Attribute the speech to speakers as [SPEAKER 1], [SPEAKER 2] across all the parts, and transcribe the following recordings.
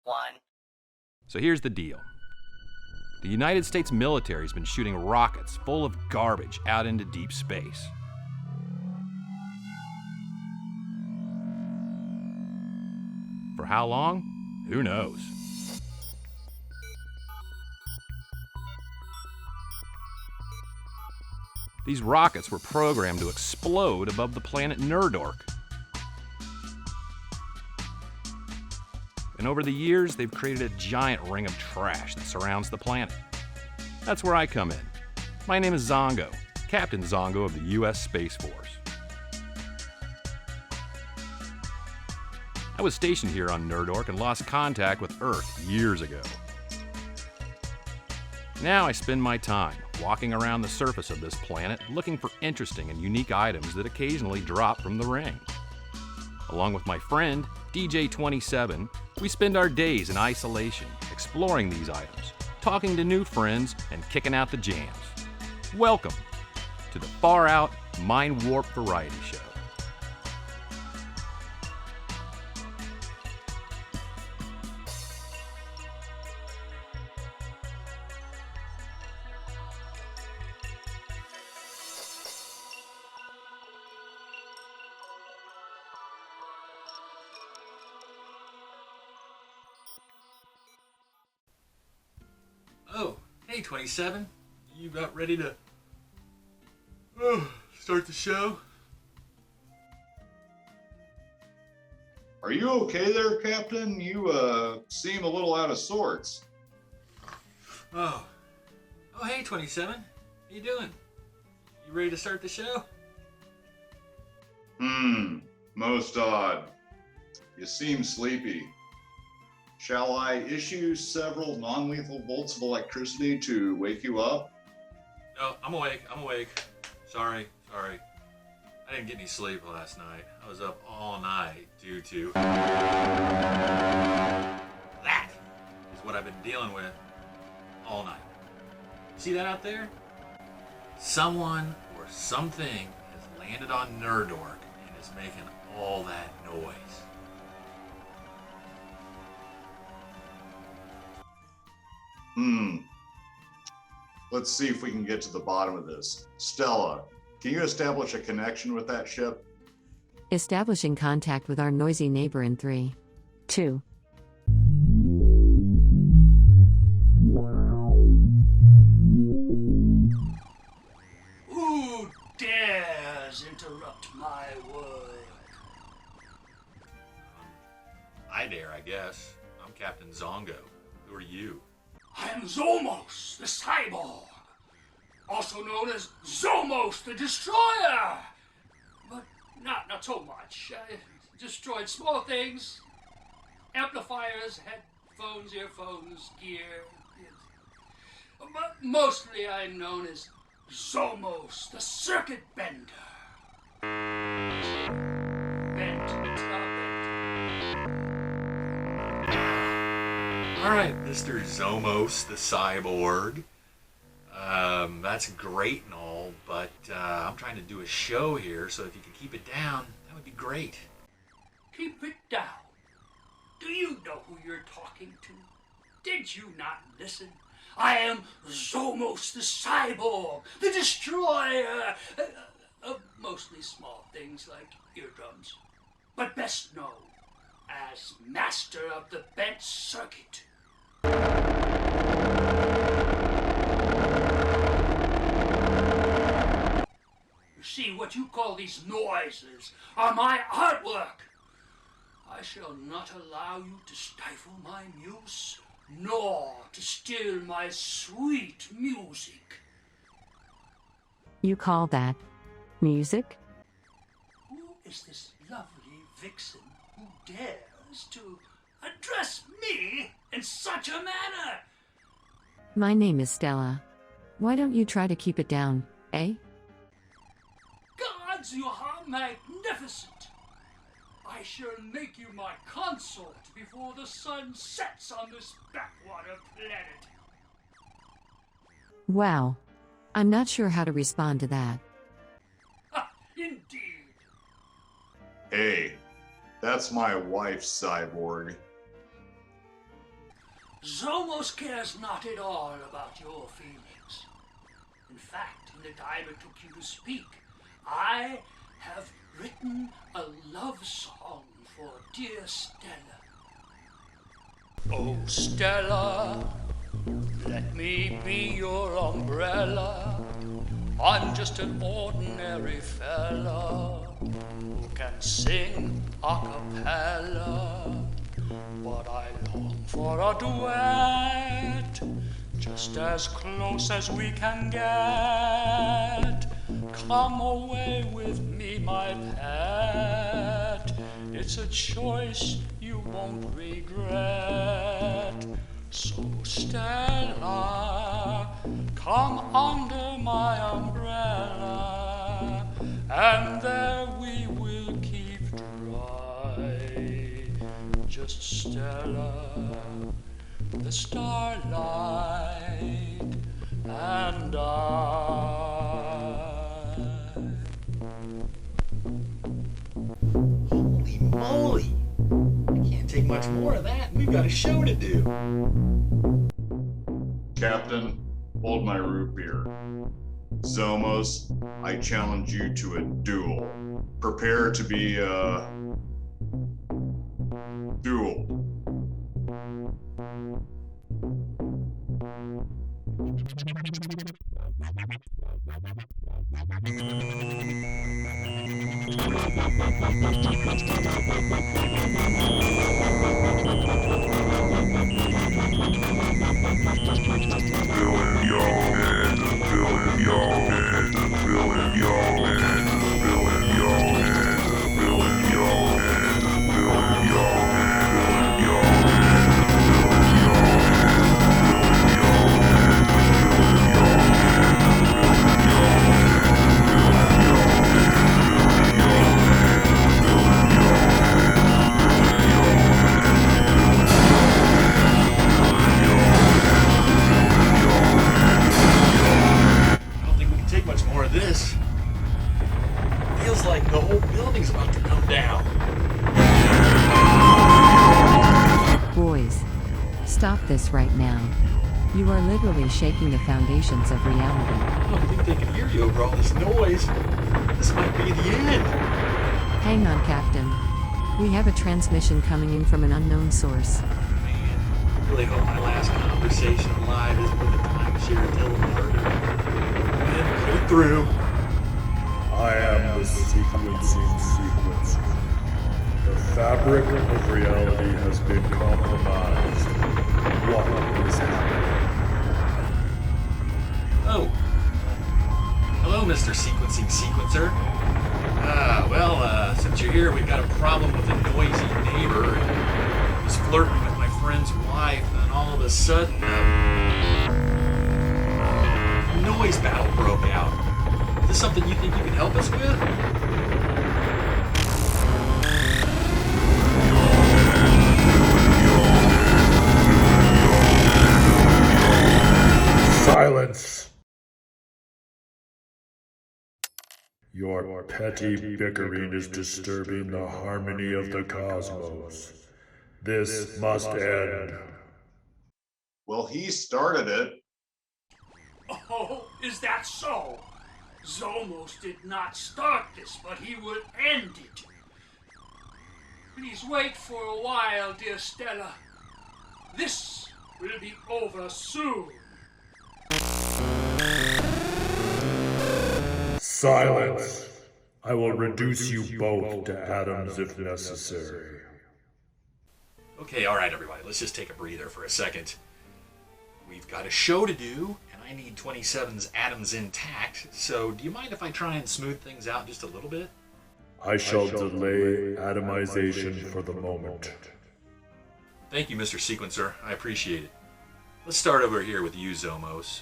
[SPEAKER 1] 1.
[SPEAKER 2] So here's the deal. The United States military has been shooting rockets full of garbage out into deep space. For how long? Who knows? These rockets were programmed to explode above the planet Nerdork. And over the years, they've created a giant ring of trash that surrounds the planet. That's where I come in. My name is Zongo, Captain Zongo of the U.S. Space Force. I was stationed here on Nerdork and lost contact with Earth years ago. Now I spend my time walking around the surface of this planet looking for interesting and unique items that occasionally drop from the ring. Along with my friend, DJ27, we spend our days in isolation, exploring these items, talking to new friends, and kicking out the jams. Welcome to the Far Out Mindwarp Variety Show.
[SPEAKER 3] Oh, hey 27, you about ready to start the show?
[SPEAKER 4] Are you okay there, Captain? You seem a little out of sorts.
[SPEAKER 3] Oh hey 27, how you doing? You ready to start the show?
[SPEAKER 4] Most odd. You seem sleepy. Shall I issue several non-lethal bolts of electricity to wake you up?
[SPEAKER 3] No, I'm awake. Sorry. I didn't get any sleep last night. I was up all night due to... That is what I've been dealing with all night. See that out there? Someone or something has landed on Nerdork and is making all that noise.
[SPEAKER 4] Let's see if we can get to the bottom of this. Stella, can you establish a connection with that ship?
[SPEAKER 5] Establishing contact with our noisy neighbor in 3, 2.
[SPEAKER 1] Who dares interrupt my work?
[SPEAKER 3] I dare, I guess. I'm Captain Zongo. Who are you?
[SPEAKER 1] I'm Zomos, the cyborg, also known as Zomos the Destroyer. But not so much. I destroyed small things, amplifiers, headphones, earphones, gear. But mostly I'm known as Zomos the Circuit Bender.
[SPEAKER 3] Alright, Mr. Zomos the Cyborg. That's great and all, but I'm trying to do a show here, so if you could keep it down, that would be great.
[SPEAKER 1] Keep it down. Do you know who you're talking to? Did you not listen? I am Zomos the Cyborg, the Destroyer of mostly small things like eardrums, but best known as Master of the Bent Circuit. You see, what you call these noises are my artwork. I shall not allow you to stifle my muse, nor to steal my sweet music.
[SPEAKER 5] You call that music?
[SPEAKER 1] Who is this lovely vixen who dares to address me in such a manner?
[SPEAKER 5] My name is Stella. Why don't you try to keep it down, eh?
[SPEAKER 1] Gods, you are magnificent. I shall make you my consort before the sun sets on this backwater planet.
[SPEAKER 5] Wow. I'm not sure how to respond to that.
[SPEAKER 1] Indeed.
[SPEAKER 4] Hey, that's my wife, Cyborg.
[SPEAKER 1] Zomos cares not at all about your feelings. In fact, in the time it took you to speak, I have written a love song for dear Stella. Oh, Stella, let me be your umbrella. I'm just an ordinary fella who can sing a cappella, but I long for a duet, just as close as we can get. Come away with me, my pet. It's a choice you won't regret. So Stella, come under my umbrella, and there we will keep dry. Just Stella, the starlight, and
[SPEAKER 3] Holy moly! I can't take much more of that. We've got a show to do.
[SPEAKER 4] Captain, hold my root beer. Zomos, I challenge you to a duel. Prepare to be, dueled.
[SPEAKER 3] I don't think we can take much more of this. Feels like the whole building's about to come down.
[SPEAKER 5] Boys, stop this right now. You are literally shaking the foundations of reality.
[SPEAKER 3] I don't think they can hear you over all this noise. This might be the end.
[SPEAKER 5] Hang on, Captain. We have a transmission coming in from an unknown source.
[SPEAKER 3] Man, I really hope my last conversation alive is with the timeshare teleporter. Man, put it through.
[SPEAKER 6] I am the sequencing sequencer. The fabric of reality has been compromised. What is happening?
[SPEAKER 3] Oh. Hello, Mr. Sequencing Sequencer. Since you're here, we've got a problem with a noisy neighbor. He's flirting with my friend's wife, and all of a sudden, a noise battle broke out. Is this something you think you can help us with?
[SPEAKER 6] Silence! Your petty bickering is disturbing the harmony of the cosmos. This must end.
[SPEAKER 4] Well, he started it.
[SPEAKER 1] Oh, is that so? Zomos did not start this, but he will end it. Please wait for a while, dear Stella. This will be over soon.
[SPEAKER 6] Silence! I will reduce you both to atoms if necessary.
[SPEAKER 3] Okay, alright, everybody, let's just take a breather for a second. We've got a show to do, and I need 27's atoms intact, so do you mind if I try and smooth things out just a little bit?
[SPEAKER 6] I shall delay atomization for the moment.
[SPEAKER 3] Thank you, Mr. Sequencer. I appreciate it. Let's start over here with you, Zomos.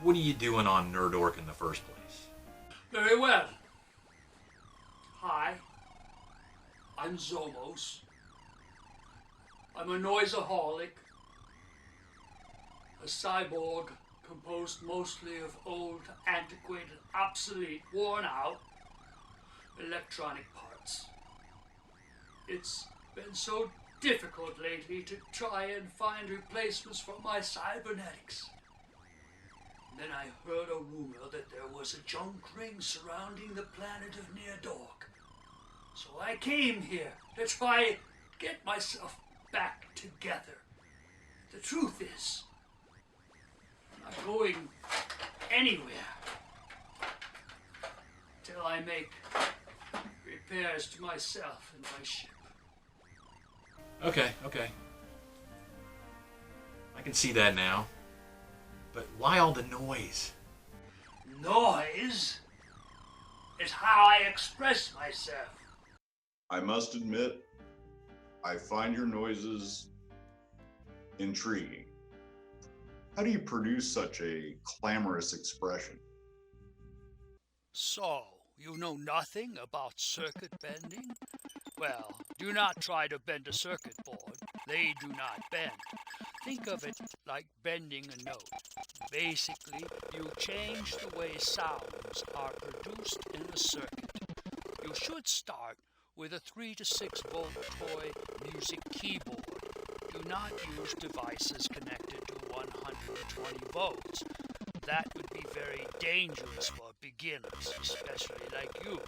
[SPEAKER 3] What are you doing on Nerdork in the first place?
[SPEAKER 1] Very well. Hi, I'm Zomos. I'm a noiseaholic, a cyborg composed mostly of old, antiquated, obsolete, worn out electronic parts. It's been so difficult lately to try and find replacements for my cybernetics. Then I heard a rumor that there was a junk ring surrounding the planet of Nerdork. So I came here to try and get myself back together. The truth is, I'm not going anywhere till I make repairs to myself and my ship.
[SPEAKER 3] Okay. I can see that now. But why all the noise?
[SPEAKER 1] Noise is how I express myself.
[SPEAKER 4] I must admit, I find your noises intriguing. How do you produce such a clamorous expression?
[SPEAKER 1] So, you know nothing about circuit bending? Well, do not try to bend a circuit board. They do not bend. Think of it like bending a note. Basically, you change the way sounds are produced in a circuit. You should start with a 3 to 6 volt toy music keyboard. Do not use devices connected to 120 volts. That would be very dangerous for beginners, especially like you.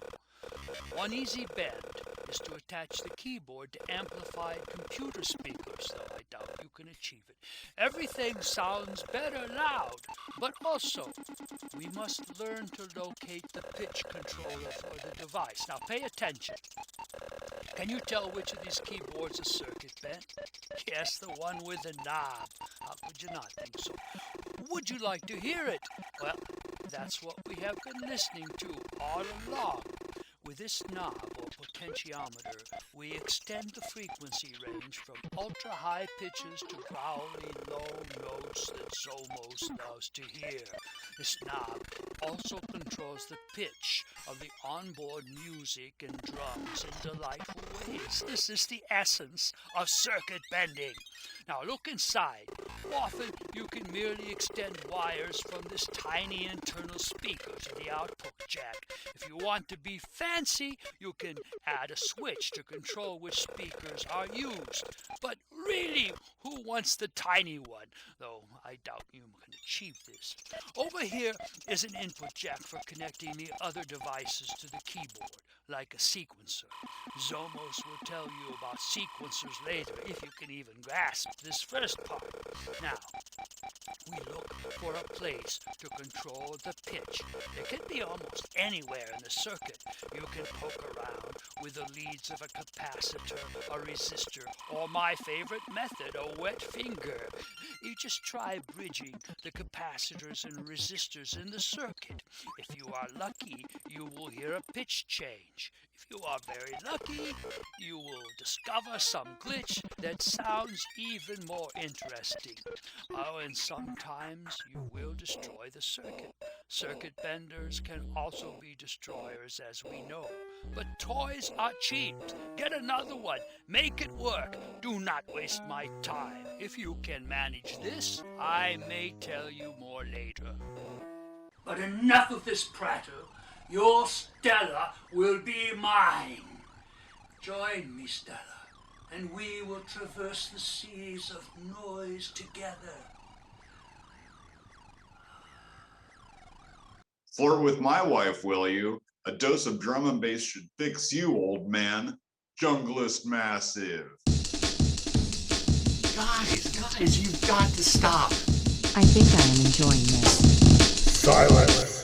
[SPEAKER 1] One easy bend is to attach the keyboard to amplified computer speakers, though I doubt you can achieve it. Everything sounds better loud, but also we must learn to locate the pitch controller for the device. Now pay attention. Can you tell which of these keyboards is circuit bent? Yes, the one with the knob. How could you not think so? Would you like to hear it? Well, that's what we have been listening to all along. With this knob or potentiometer, we extend the frequency range from ultra-high pitches to growly low notes that Zomos loves to hear. This knob also controls the pitch of the onboard music and drums in delightful ways. This is the essence of circuit bending. Now look inside. Often you can merely extend wires from this tiny internal speaker to the output jack. If you want to be fancy, you can add a switch to control which speakers are used. But really, who wants the tiny one? Though I doubt you can achieve this. Over here is an input jack for connecting the other devices to the keyboard, like a sequencer. Zomos will tell you about sequencers later, if you can even grasp this first part. Now, we look for a place to control the pitch. It can be almost anywhere in the circuit. You can poke around with the leads of a capacitor, a resistor, or my favorite method, a wet finger. You just try bridging the capacitors and resistors in the circuit. If you are lucky, you will hear a pitch change. If you are very lucky, you will discover some glitch that sounds even more interesting. Oh, and sometimes you will destroy the circuit. Circuit benders can also be destroyers, as we know. But toys are cheap. Get another one. Make it work. Do not waste my time. If you can manage this, I may tell you more later. But enough of this prattle. Your Stella will be mine. Join me, Stella, and we will traverse the seas of noise together.
[SPEAKER 4] Flirt with my wife, will you? A dose of drum and bass should fix you, old man. Junglist Massive.
[SPEAKER 3] Guys, you've got to stop.
[SPEAKER 5] I think I am enjoying this.
[SPEAKER 6] Silence!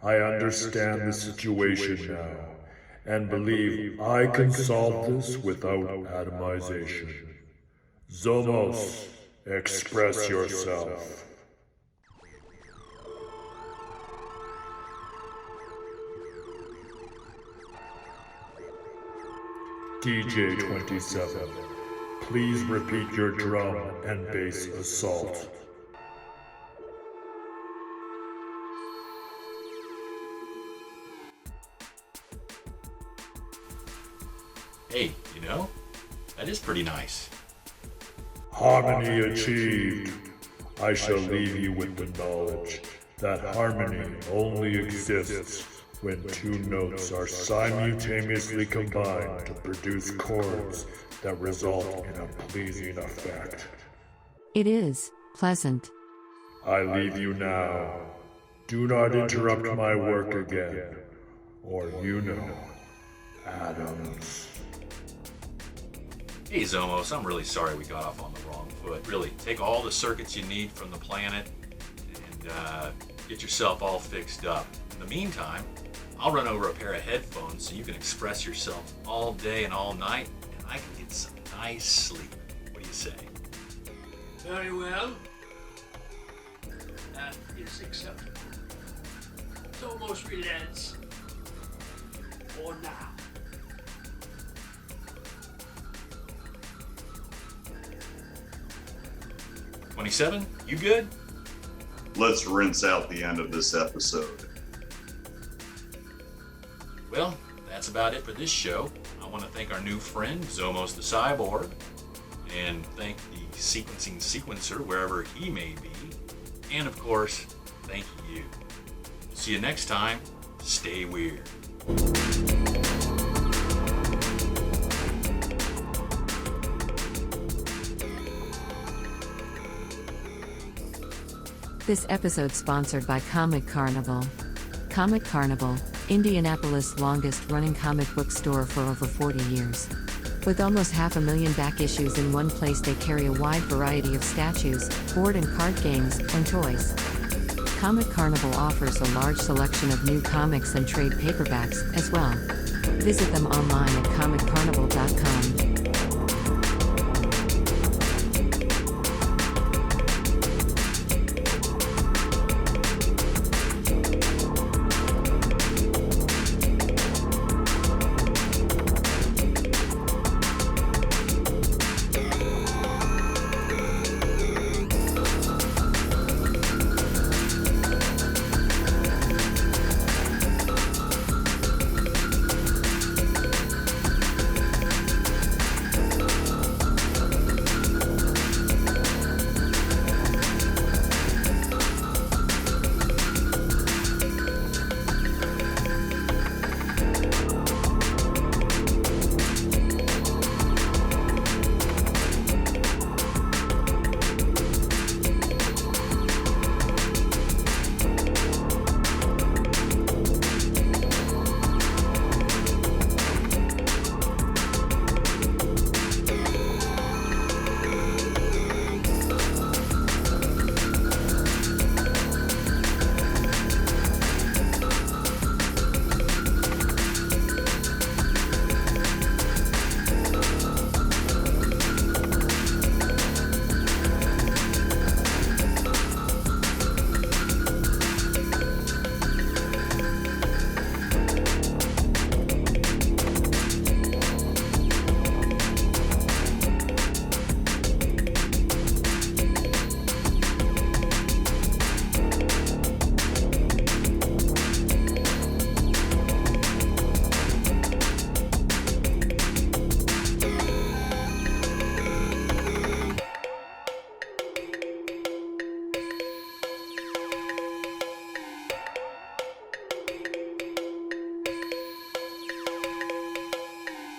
[SPEAKER 6] I understand the situation now, and believe I can solve this without atomization. Zomos, express yourself. DJ 27, please repeat your drum and bass assault.
[SPEAKER 3] Hey, you know, that is pretty nice.
[SPEAKER 6] Harmony achieved. I shall leave you with the knowledge that harmony only exists when two notes are simultaneously combined to produce chords that result in a pleasing effect.
[SPEAKER 5] It is pleasant.
[SPEAKER 6] I leave you now. Do not interrupt my work again, or Adams.
[SPEAKER 3] Hey Zomos, I'm really sorry we got off on the wrong foot. Really, take all the circuits you need from the planet and get yourself all fixed up. In the meantime, I'll run over a pair of headphones so you can express yourself all day and all night, and I can get some nice sleep. What do you say?
[SPEAKER 1] Very well. That is acceptable. It almost relents. For now.
[SPEAKER 3] $27, you good?
[SPEAKER 4] Let's rinse out the end of this episode.
[SPEAKER 3] Well, that's about it for this show. I want to thank our new friend, Zomos the Cyborg, and thank the sequencing sequencer wherever he may be. And of course, thank you. See you next time. Stay weird.
[SPEAKER 5] This episode sponsored by Comic Carnival. Comic Carnival, Indianapolis' longest-running comic book store for over 40 years. With almost 500,000 back issues in one place, they carry a wide variety of statues, board and card games, and toys. Comic Carnival offers a large selection of new comics and trade paperbacks as well. Visit them online at comiccarnival.com.